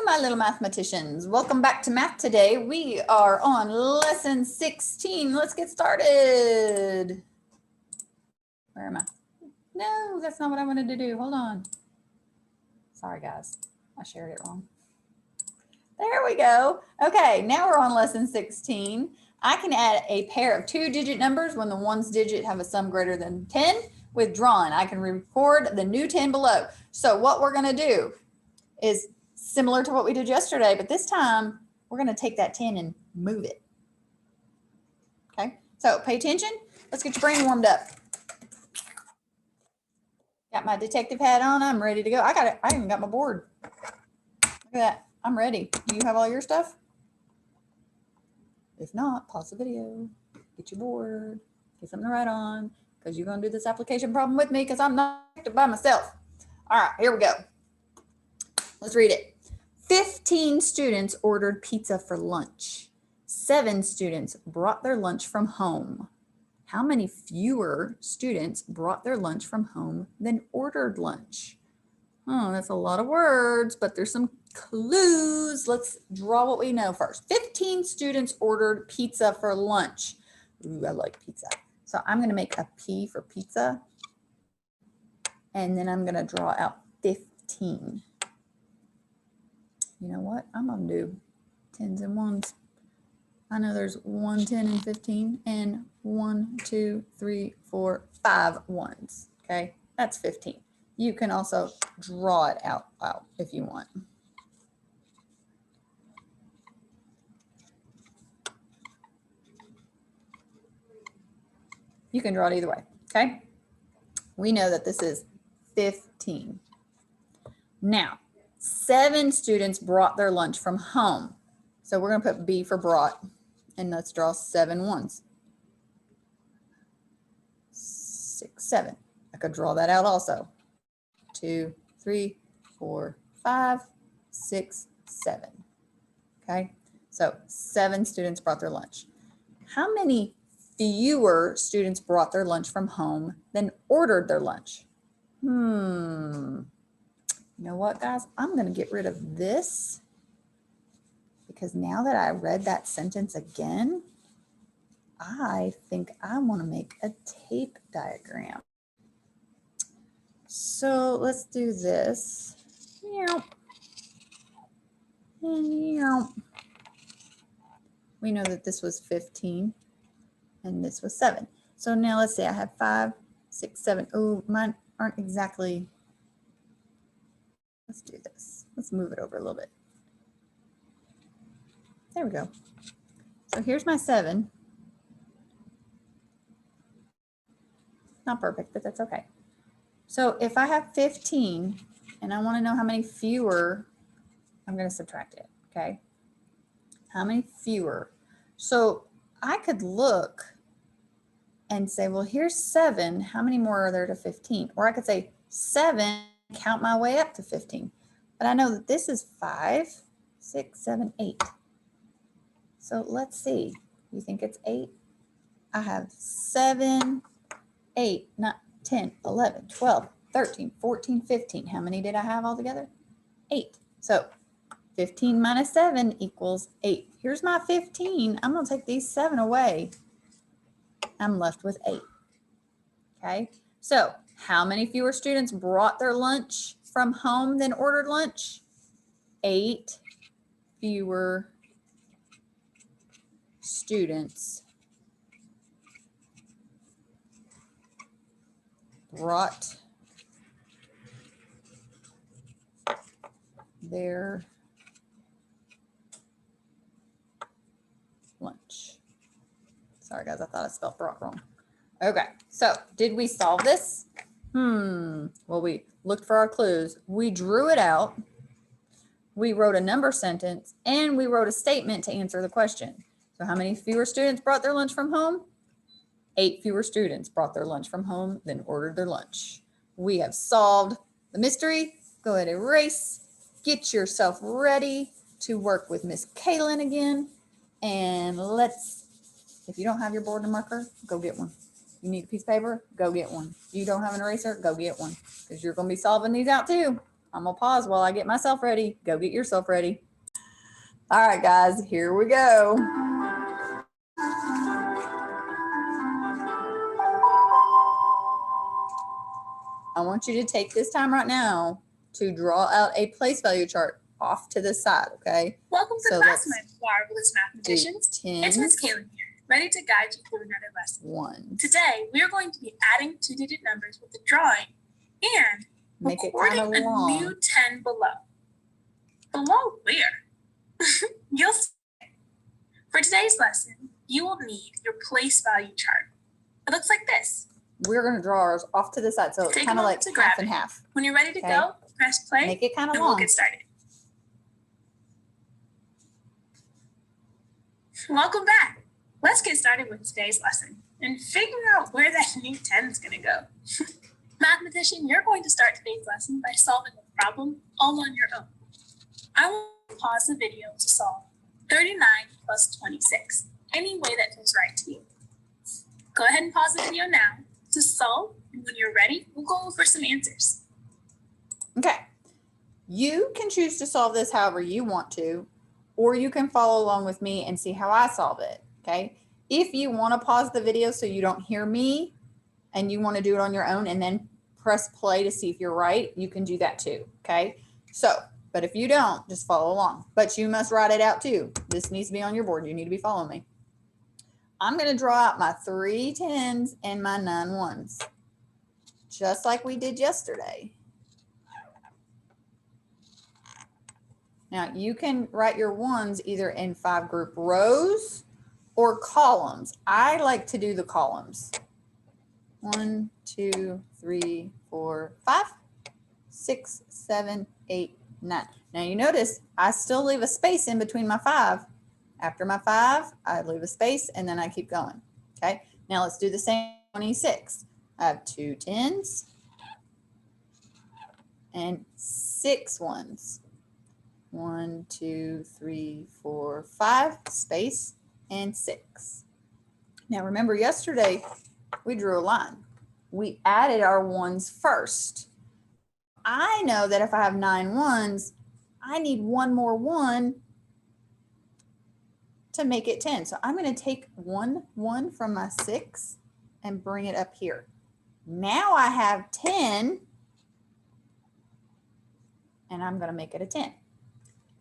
my little mathematicians. Welcome back to math today. We are on lesson 16. Let's get started. Where am I? No, that's not what I wanted to do. Hold on. Sorry, guys. I shared it wrong. There we go. Okay, now we're on lesson 16. I can add a pair of two-digit numbers when the ones digit have a sum greater than 10. Withdrawn. I can record the new 10 below. So what we're going to do is similar to what we did yesterday, but this time we're going to take that 10 and move it. Okay, so pay attention. Let's get your brain warmed up. Got my detective hat on. I'm ready to go. I got it. I even got my board. Look at that. I'm ready. Do you have all your stuff? If not, pause the video. Get your board. Get something to write on because you're going to do this application problem with me because I'm not by myself. All right, here we go. Let's read it. 15 students ordered pizza for lunch. 7 students brought their lunch from home. How many fewer students brought their lunch from home than ordered lunch? Oh, that's a lot of words, but there's some clues. Let's draw what we know first. 15 students ordered pizza for lunch. Ooh, I like pizza. So I'm going to make a P for pizza. And then I'm going to draw out 15. You know what? I'm going to do 10s and 1s. I know there's 1 10 and 15 and 1 2 3 4 5 1s. Okay, that's 15. You can also draw it out if you want. You can draw it either way. Okay, we know that this is 15. Now, 7 students brought their lunch from home. So we're going to put B for brought, and let's draw 7 1s. 6 7. I could draw that out also. 2 3 4 5 6 7. Okay, so 7 students brought their lunch. How many fewer students brought their lunch from home than ordered their lunch? You know what, guys? I'm going to get rid of this because now that I read that sentence again, I think I want to make a tape diagram. So let's do this. We know that this was 15 and this was 7. So now let's say I have 5, 6, 7. Oh, mine aren't exactly. Let's do this. Let's move it over a little bit. There we go. So here's my 7. Not perfect, but that's okay. So if I have 15 and I want to know how many fewer, I'm going to subtract it, okay? How many fewer? So I could look and say, well, here's 7. How many more are there to 15? Or I could say 7, count my way up to 15. But I know that this is 5, 6, 7, 8. So let's see. You think it's 8? I have 7, 8, 9, 10, 11, 12, 13, 14, 15. How many did I have altogether? 8. So 15 minus 7 equals 8. Here's my 15. I'm going to take these 7 away. I'm left with 8. Okay. So how many fewer students brought their lunch from home than ordered lunch? 8 fewer students brought their lunch. Sorry guys, I thought I spelled brought wrong. Okay, so did we solve this? Well, we looked for our clues. We drew it out. We wrote a number sentence and we wrote a statement to answer the question. So how many fewer students brought their lunch from home? 8 fewer students brought their lunch from home than ordered their lunch. We have solved the mystery. Go ahead and erase. Get yourself ready to work with Miss Kaylin again. And let's, if you don't have your board and marker, go get one. You need a piece of paper, go get one. You don't have an eraser, go get one because you're going to be solving these out too. I'm gonna pause while I get myself ready. Go get yourself ready. All right, guys, here we go. I want you to take this time right now to draw out a place value chart off to the side, okay? Welcome to class, my marvelous mathematicians. It's Miss Kaylin here, ready to guide you through another lesson. Today, we are going to be adding two-digit numbers with the drawing and Make recording it kind of long. A new 10 below. Below where? You'll see. For today's lesson, you will need your place value chart. It looks like this. We're going to draw ours off to the side, so it's kind of like half and half. When you're ready to go, press play. Make it kind of and long. We'll get started. Welcome back. Let's get started with today's lesson and figure out where that new 10 is going to go. Mathematician, you're going to start today's lesson by solving a problem all on your own. I will pause the video to solve 39 plus 26, any way that feels right to you. Go ahead and pause the video now to solve, and when you're ready, we'll go over some answers. Okay. You can choose to solve this however you want to, or you can follow along with me and see how I solve it, okay? If you want to pause the video so you don't hear me and you want to do it on your own and then press play to see if you're right, you can do that too, okay? So, but if you don't, just follow along. But you must write it out too. This needs to be on your board. You need to be following me. I'm going to draw out my 3 10s and my 9 1s, just like we did yesterday. Now, you can write your ones either in 5 group rows or columns. I like to do the columns. 1, 2, 3, 4, 5, 6, 7, 8, 9. Now, you notice I still leave a space in between my 5. After my 5, I leave a space and then I keep going. Okay, now let's do the same 26. I have 2 10s and 6 1s. 1, 2, 3, 4, 5, space, and 6. Now remember yesterday we drew a line. We added our ones first. I know that if I have 9 1s, I need one more 1 to make it 10. So I'm going to take 1 1 from my 6 and bring it up here. Now I have 10 and I'm going to make it a 10.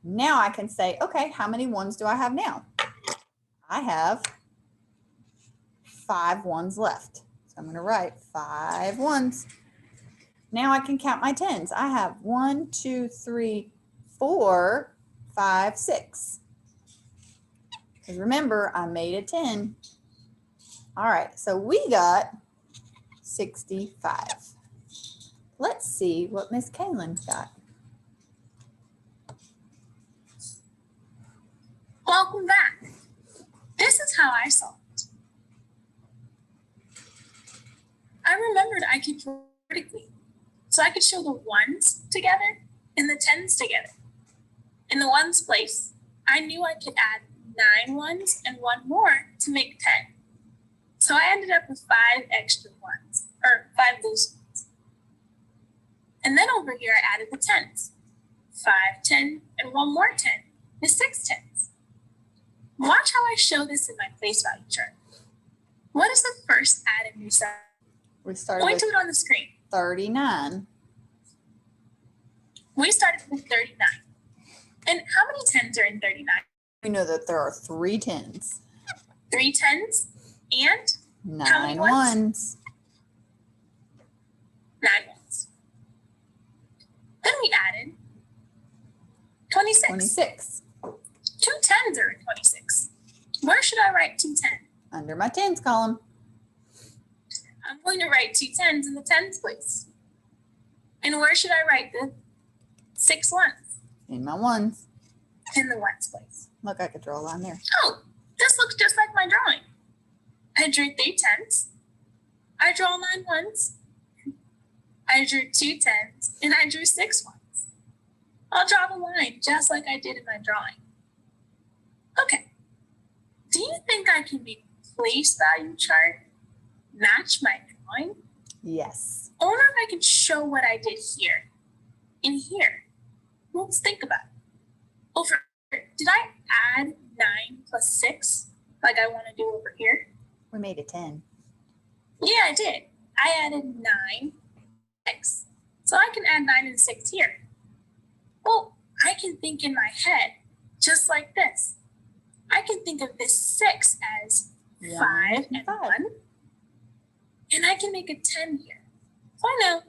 Now I can say, okay, how many 1s do I have now? I have 5 1s left. So I'm going to write 5 1s. Now I can count my 10s. I have 1, 2, 3, 4, 5, 6. Because remember, I made a 10. All right, so we got 65. Let's see what Miss Kaylin got. Welcome back. This is how I solved. I remembered I could vertically, so I could show the 1s together and the 10s together. In the 1s place, I knew I could add 9 1s and 1 more to make 10. So I ended up with 5 extra 1s, or 5 loose ones. And then over here, I added the 10s. 5 10 and 1 more 10 is 6 10s. Watch how I show this in my place value chart. What is the first added we started? We started Point with to it on the screen. 39. We started with 39. And how many 10s are in 39? We know that there are 3 10s. 3 10s and 9 1s. 9 1s. Then we added 26. 26. 2 10s are in 26. Where should I write 2 10s? Under my 10s column. I'm going to write 2 10s in the 10s place. And where should I write the 6 1s? In my 1s. In the 1s place. Look, I could draw a line there. Oh, this looks just like my drawing. I drew 3 10s. I draw 9 1s. I drew 2 10s. And I drew 6 1s. I'll draw the line just like I did in my drawing. Okay. Do you think I can make place value chart match my drawing? Yes. I wonder if I can show what I did here in here? Let's think about it. Over here, did I add 9 plus 6 like I want to do over here? We made a 10. Yeah, I did. I added 9, 6. So I can add 9 and 6 here. Well, I can think in my head just like this. I can think of this 6 as 5 and 1. And I can make a 10 here. So I know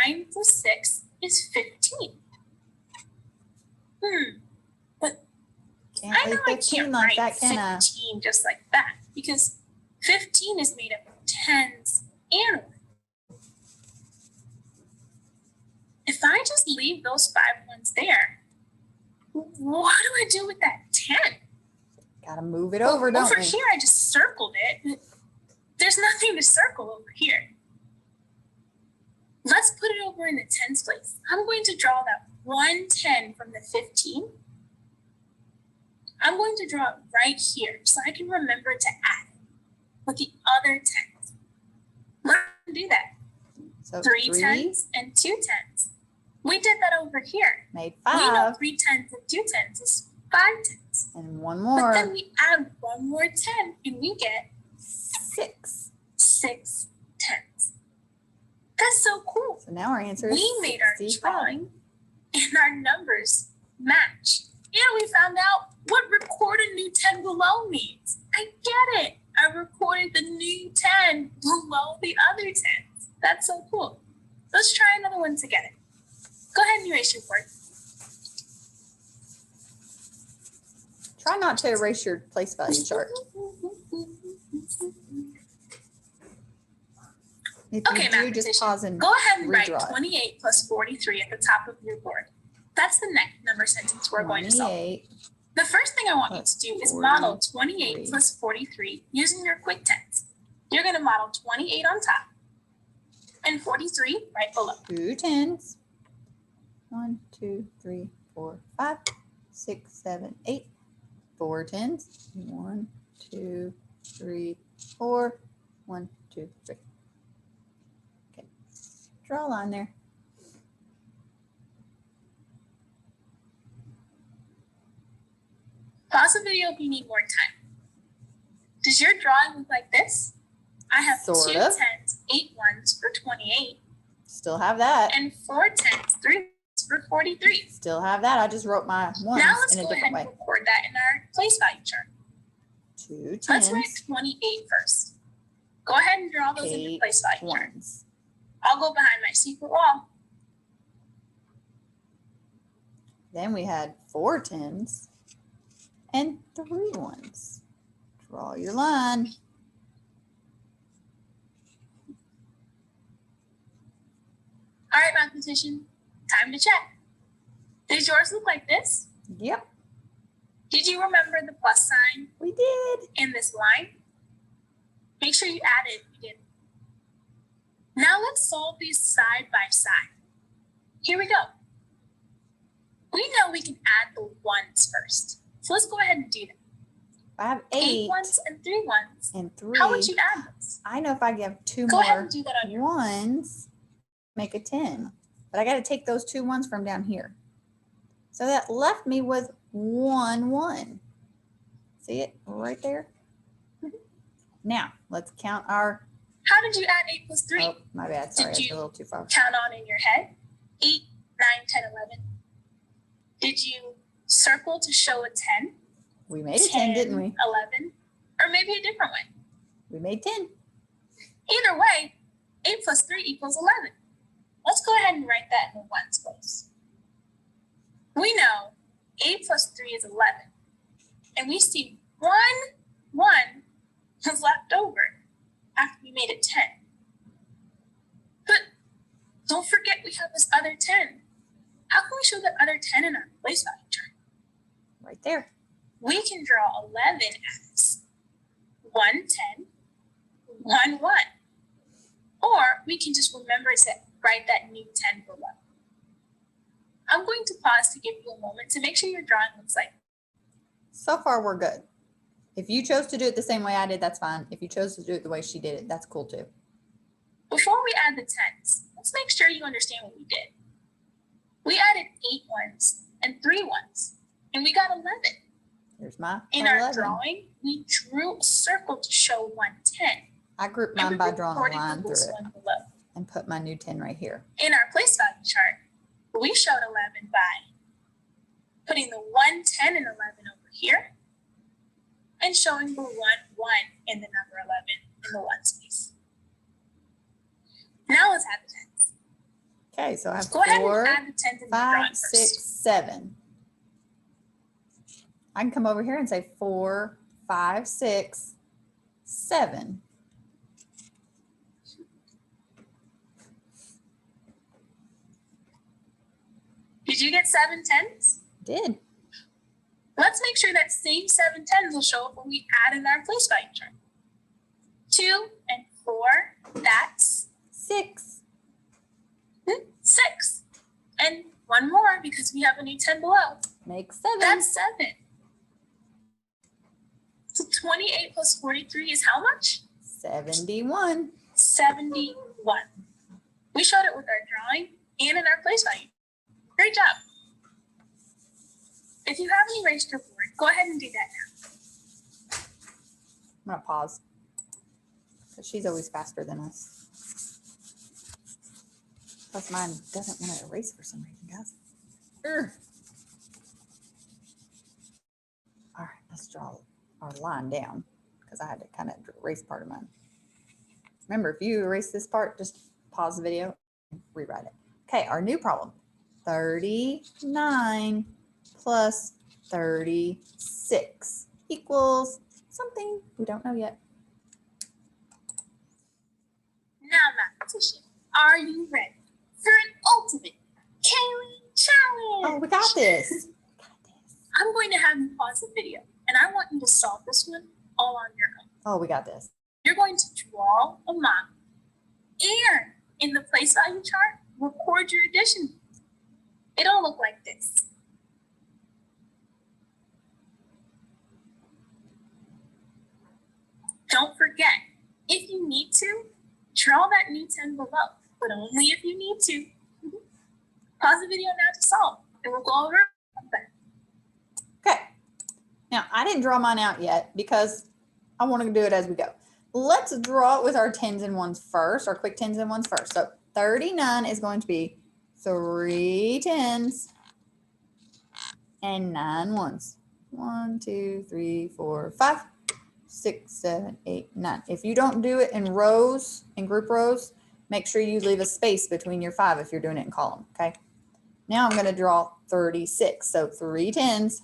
9 plus 6 is 15. But Can't I know leave I 15 can't like write that, can I? 15 just like that because 15 is made up of 10s and 1. If I just leave those 5 ones there, what do I do with that 10? Gotta move it over, don't Over we? here, I just circled it. There's nothing to circle over here. Let's put it over in the tens place. I'm going to draw that 110 from the 15. I'm going to draw it right here so I can remember to add it with the other 10s. Let's do that. So 3 10s and 2 10s. We did that over here. made We know 5 3 10s and 2 10s is 5 10s. and one But more, then we add one more 10 and we get 6. 6 10s. That's so cool. So now our answer is We made our 65. drawing and our numbers match. And we found out what recorded new 10 below means. I get it. I recorded the new 10 below the other 10s. That's so cool. Let's try another one together. Go ahead and erase your board. Try not to erase your place value chart. If Okay, you do, just mathematician, pause and go ahead and write redraw it. 28 plus 43 at the top of your board. That's the next number sentence we're going to solve. 28. The first thing I want you to do is model 28 43. plus 43 using your quick tens. You're going to model 28 on top and 43 right below. 2 10s. 1, 2, 3, 4, 5, 6, 7, 8. 4 10s. 1, 2, 3, 4. 1, 2, 3. Okay. Draw a line there. Pause the video if you need more time. Does your drawing look like this? I have Sort 2 of. 10s, 8 1s for 28, Still have that. and 4 10s, 3 1s for 43. Still have that. I just wrote my ones Now let's in a go ahead different and way. record that in our place value chart. 2 Let's 10s. write 28 first. Go ahead and draw those in your 8 place value chart. 1s. I'll go behind my secret wall. Then we had 4 10s and 3 1s. Draw your line. All right, mathematician, time to check. Does yours look like this? Yep, Did you remember the plus sign we did. in this line? Make sure you add it if you did. Now let's solve these side by side. Here we go. We know we can add the ones first. So let's go ahead and do that. I have 8 8 ones and 3 ones. and 3. How would you add those? I know if I give 2 Go ahead more and do that on your ones, make a 10. But I got to take those 2 ones from down here. So that left me with 1 1. See it right there? Now, let's count our, How did you add 8 plus 3? oh, my bad. Sorry, Did it's you a little too far. Count on in your head. 8, 9, 10, 11. Did you circle to show a 10? We made a 10, didn't we? 11? Or maybe a different way. We made 10. Either way, 8 plus 3 equals 11. Let's go ahead and write that in the ones place. We know 8 plus 3 is 11. And we see 1 was left over after we made it 10. But don't forget we have this other 10. How can we show that other 10 in our place value chart? Right there. We can draw 11 as 1 10, 1 1. Or we can just remember to write that new 10 below. I'm going to pause to give you a moment to make sure your drawing looks like. So far, we're good. If you chose to do it the same way I did, that's fine. If you chose to do it the way she did it, that's cool too. Before we add the 10s, let's make sure you understand what we did. We added 8 ones and 3 ones, and we got 11. Here's my In 11. our drawing, we drew a circle to show 110. I grouped mine by drawing a line through it and put my new 10 right here. In our place value chart, we showed 11 by putting the 1, 10, and 11 over here and showing the 1, 1 in the number 11 in the 1 space. Now let's add the tens. Okay, so I have Go ahead 4, and add the tens in the 5, drawing 6, first. 7. I can come over here and say 4, 5, 6, 7. Did you get 7 tens? Did. Let's make sure that same 7 tens will show up when we add in our place value chart. 2 and 4, that's 6. 6. And 1 more because we have a new 10 below. Makes 7. That's 7. So 28 plus 43 is how much? 71. 71. We showed it with our drawing and in our place value. Great job. If you haven't erased your board, go ahead and do that now. I'm going to pause because she's always faster than us. Plus mine doesn't want to erase for some reason, guys. Urgh. All right, let's draw our line down because I had to kind of erase part of mine. Remember, if you erase this part, just pause the video and rewrite it. Okay, our new problem. 39 plus 36 equals something we don't know yet. Now, mathematician, are you ready for an ultimate Kaylee challenge? Oh, we got this. I'm going to have you pause the video, and I want you to solve this one all on your own. Oh, we got this. You're going to draw a map, and in the place value chart, record your addition. It'll look like this. Don't forget, if you need to, draw that new 10 below, but only if you need to. Pause the video now to solve, and we'll go over that. Okay. Now, I didn't draw mine out yet because I want to do it as we go. Let's draw it with our 10s and 1s first, our quick 10s and 1s first. So 39 is going to be 3 10s and 9 1s. 1, 2, 3, 4, 5, 6, 7, 8, 9. If you don't do it in rows, in group rows, make sure you leave a space between your 5 if you're doing it in column, okay? Now I'm going to draw 36. So 3 10s,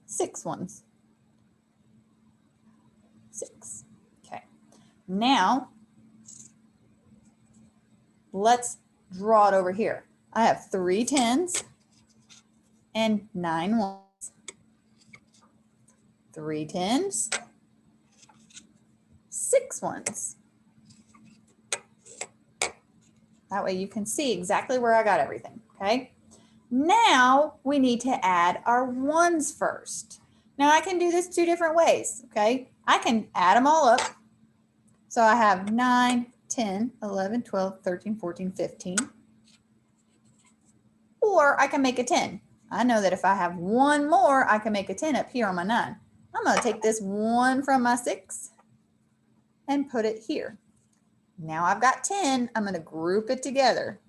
6 1s. 6. Okay. Now let's draw it over here. I have 3 10s and 9 1s. 3 10s, 6 1s. That way you can see exactly where I got everything, okay? Now we need to add our 1s first. Now I can do this 2 different ways, okay? I can add them all up. So I have 9, 10, 11, 12, 13, 14, 15. Or I can make a 10. I know that if I have 1 more, I can make a 10 up here on my 9. I'm going to take this 1 from my 6 and put it here. Now I've got 10. I'm going to group it together.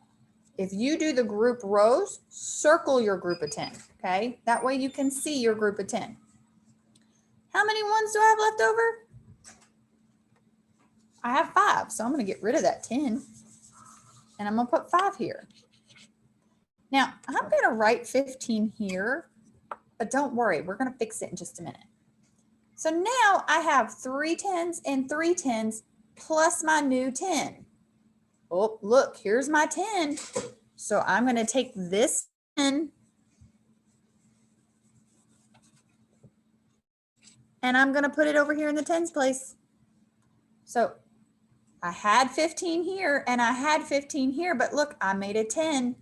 If you do the group rows, circle your group of 10, okay? That way you can see your group of 10. How many 1s do I have left over? I have 5, so I'm going to get rid of that 10. And I'm going to put 5 here. Now, I'm going to write 15 here, but don't worry, we're going to fix it in just a minute. So now I have 3 10s and 3 10s plus my new 10. Oh, look, here's my 10. So I'm going to take this 10 and I'm going to put it over here in the 10s place. So I had 15 here and I had 15 here, but look, I made a 10.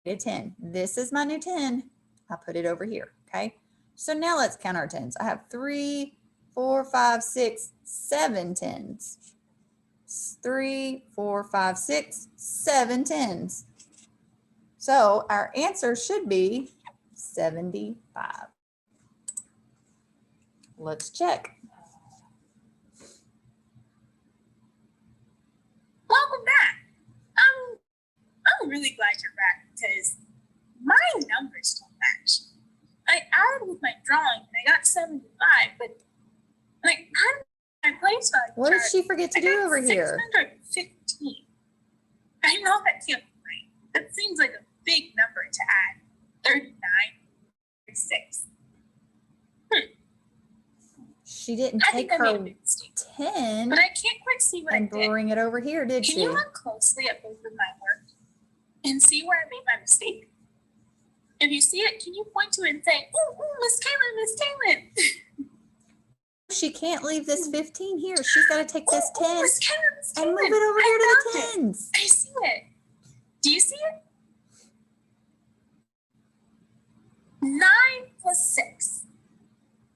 A 10. This is my new 10. I put it over here, okay? So now let's count our 10s. I have 3, 4, 5, 6, 7 10s. 3, 4, 5, 6, 7 10s. So our answer should be 75. Let's check. Welcome back. I'm really glad you're back because my numbers don't match. I added with my drawing and I got 75, but like I don't my place value What did chart, she forget to I do got over here? 615. I know that can't be right. That seems like a big number to add. 39, 36. She didn't I take think I made a her big mistake, 10 but I can't quite see what I and did. bring it over here, did Can she? you look closely at both of my work and see where I made my mistake? If you see it, can you point to it and say, "Ooh, Miss Kaylin, Miss Kaylin"? She can't leave this 15 here. She's got to take this 10 Miss Kaylin, Miss and move Kaylin, it over I here to found the it. 10s. I see it. Do you see it? 9 plus 6.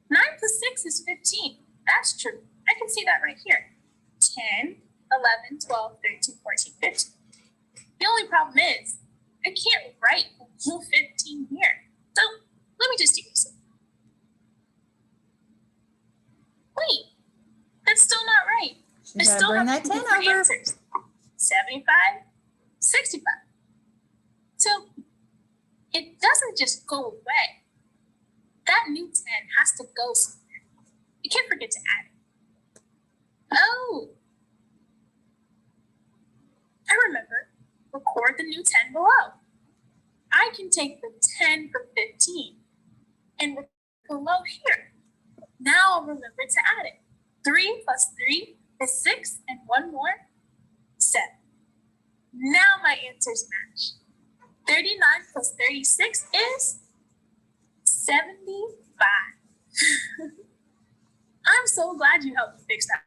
9 plus 6 is 15. That's true. I can see that right here. 10, 11, 12, 13, 14, 15. The only problem is I can't write a whole 15 here. So let me just do this. Wait, that's still not right. I She's got to still bring have that 10 different over. answers. 75, 65. So it doesn't just go away. That new 10 has to go somewhere. You can't forget to add it. Oh, I remember. Record the new 10 below. I can take the 10 from 15 and record below here. Now I'll remember to add it. 3 plus 3 is 6, and one more, 7. Now my answers match. 39 plus 36 is 75. I'm so glad you helped me fix that.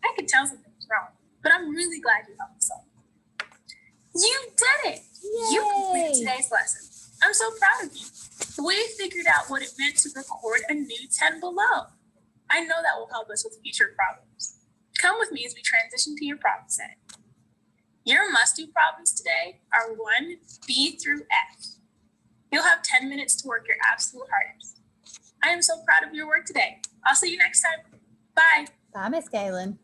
I could tell something was wrong, but I'm really glad you helped me solve it. You did it! Yay. You completed today's lesson. I'm so proud of you. We figured out what it meant to record a new 10 below. I know that will help us with future problems. Come with me as we transition to your problem set. Your must-do problems today are 1B through F. You'll have 10 minutes to work your absolute hardest. I am so proud of your work today. I'll see you next time. Bye. Bye, Miss Kaylin.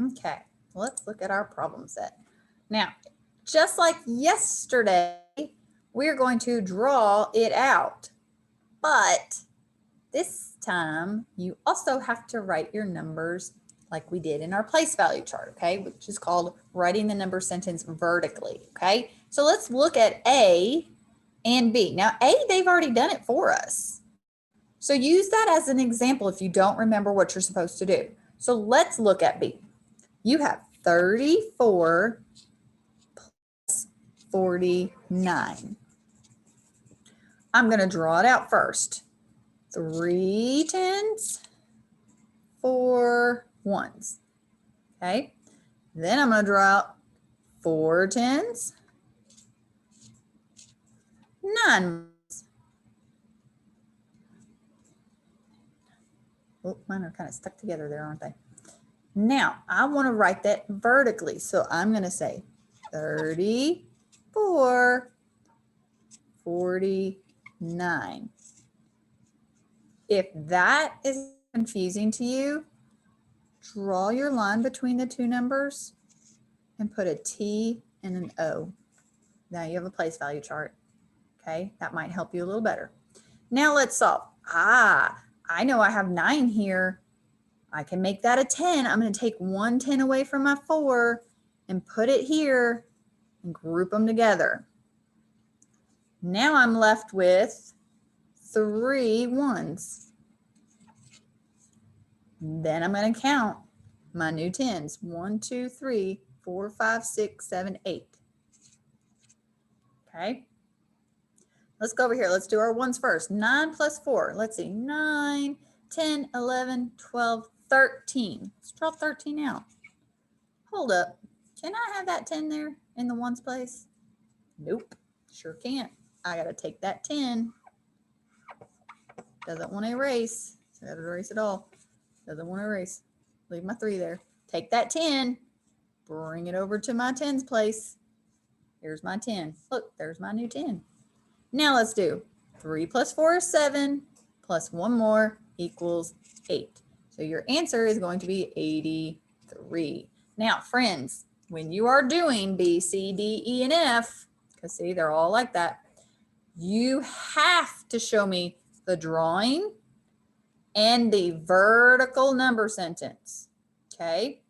Okay, let's look at our problem set. Now, just like yesterday, we're going to draw it out. But this time, you also have to write your numbers like we did in our place value chart, okay, which is called writing the number sentence vertically, okay? So let's look at A and B. Now, A, they've already done it for us. So use that as an example if you don't remember what you're supposed to do. So let's look at B. You have 34 plus 49. I'm going to draw it out first. 3 tens, 4 ones. Okay. Then I'm going to draw out 4 tens, 9 ones. Oh, mine are kind of stuck together there, aren't they? Now, I want to write that vertically. So I'm going to say 34, 49. If that is confusing to you, draw your line between the two numbers and put a T and an O. Now you have a place value chart. Okay, that might help you a little better. Now let's solve. I know I have 9 here. I can make that a 10. I'm going to take 1 10 away from my 4 and put it here and group them together. Now I'm left with 3 ones. Then I'm going to count my new 10s. 1, 2, 3, 4, 5, 6, 7, 8. Okay. Let's go over here. Let's do our ones first. 9 plus 4. Let's see. 9, 10, 11, 12, 13. Let's draw 13 out. Hold up. Can I have that 10 there in the ones place? Nope. Sure can't. I got to take that 10. Doesn't want to erase. So I got to erase it all. Doesn't want to erase. Leave my 3 there. Take that 10. Bring it over to my 10s place. Here's my 10. Look, there's my new 10. Now let's do 3 plus 4 is 7, plus 1 more equals 8. So your answer is going to be 83. Now, friends, when you are doing B, C, D, E, and F, because see, they're all like that, you have to show me the drawing and the vertical number sentence. Okay?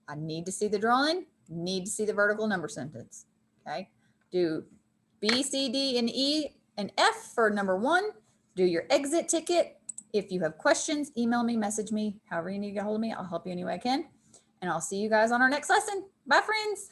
I need to see the drawing, need to see the vertical number sentence. Okay? Do B, C, D, and E, and F for number 1. Do your exit ticket. If you have questions, email me, message me, however you need to get a hold of me. I'll help you any way I can. And I'll see you guys on our next lesson. Bye, friends.